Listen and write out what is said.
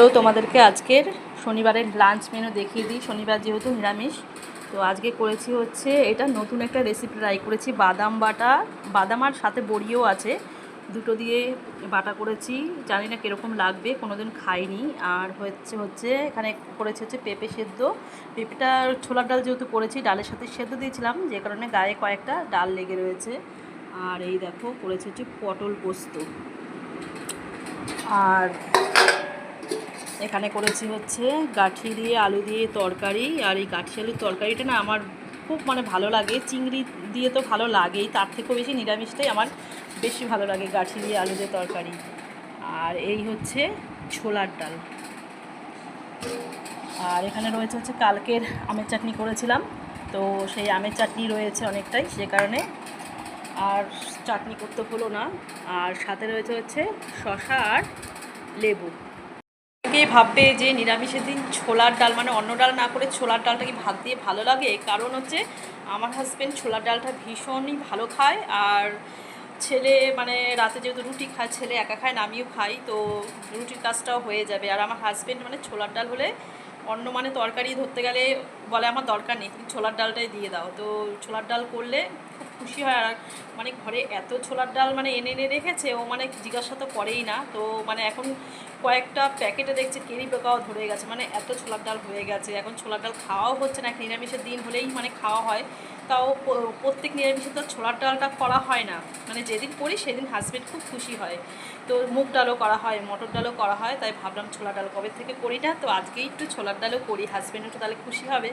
তো তোমাদেরকে আজকের শনিবারের লাঞ্চ মেনু দেখিয়ে দিই। শনিবার যেহেতু নিরামিষ, তো আজকে করেছি হচ্ছে এটা নতুন একটা রেসিপি ট্রাই করেছি। বাদাম বাটা, বাদাম আর সাথে বড়িও আছে, দুটো দিয়ে বাটা করেছি। জানি না কীরকম লাগবে, কোনোদিন খাইনি। আর হচ্ছে এখানে করেছি হচ্ছে পেঁপে সেদ্ধ। পেঁপেটা ছোলার ডাল যেহেতু করেছি, ডালের সাথে সেদ্ধ দিয়েছিলাম, যে কারণে গায়ে কয়েকটা ডাল লেগে রয়েছে। আর এই দেখো করেছি হচ্ছে পটল পোস্ত। আর এখানে করেছি হচ্ছে গাঠি দিয়ে আলু দিয়ে তরকারি। আর এই গাঠি আলুর তরকারিটা না আমার খুব ভালো লাগে। চিংড়ি দিয়ে তো ভালো লাগেই, তার থেকেও বেশি নিরামিষটাই আমার বেশি ভালো লাগে, গাঠি দিয়ে আলু দিয়ে তরকারি। আর এই হচ্ছে ছোলার ডাল। আর এখানে রয়েছে হচ্ছে কালকের আমের চাটনি করেছিলাম, তো সেই আমের চাটনি রয়েছে অনেকটাই, সে কারণে আর চাটনি করতে হলো না। আর সাথে রয়েছে হচ্ছে শসা আর লেবু। অনেকেই ভাববে যে নিরামিষের দিন ছোলার ডাল মানে অন্য ডাল না করে ছোলার ডালটা কি ভাত দিয়ে ভালো লাগে? কারণ হচ্ছে আমার হাজব্যান্ড ছোলার ডালটা ভীষণই ভালো খায়। আর ছেলে রাতে যেহেতু রুটি খায়, ছেলে একা খায় না, আমিও খাই, তো রুটির কাজটাও হয়ে যাবে। আর আমার হাজব্যান্ড ছোলার ডাল হলে অন্য তরকারি ধরতে গেলে বলে আমার দরকার নেই, তুমি ছোলার ডালটাই দিয়ে দাও। তো ছোলার ডাল করলে খুব খুশি হয়। আর ঘরে এত ছোলার ডাল এনে এনে রেখেছে, ও জিজ্ঞাসা তো করেই না। তো এখন কয়েকটা প্যাকেটে দেখছে কেরি পোকাও ধরে গেছে, এত ছোলার ডাল হয়ে গেছে। এখন ছোলার ডাল খাওয়াও হচ্ছে না, নিরামিষের দিন হলেই খাওয়া হয়। তাও প্রত্যেক নিরামিষে তো ছোলার ডালটা করা হয় না, যেদিন করি সেদিন হাজব্যান্ড খুব খুশি হয়। তো মুগ ডালও করা হয়, মটর ডালও করা হয়, তাই ভাবলাম ছোলার ডাল কবে থেকে করি না, তো আজকেই একটু ছোলার ডালও করি, হাজব্যান্ড একটু তাহলে খুশি হবে।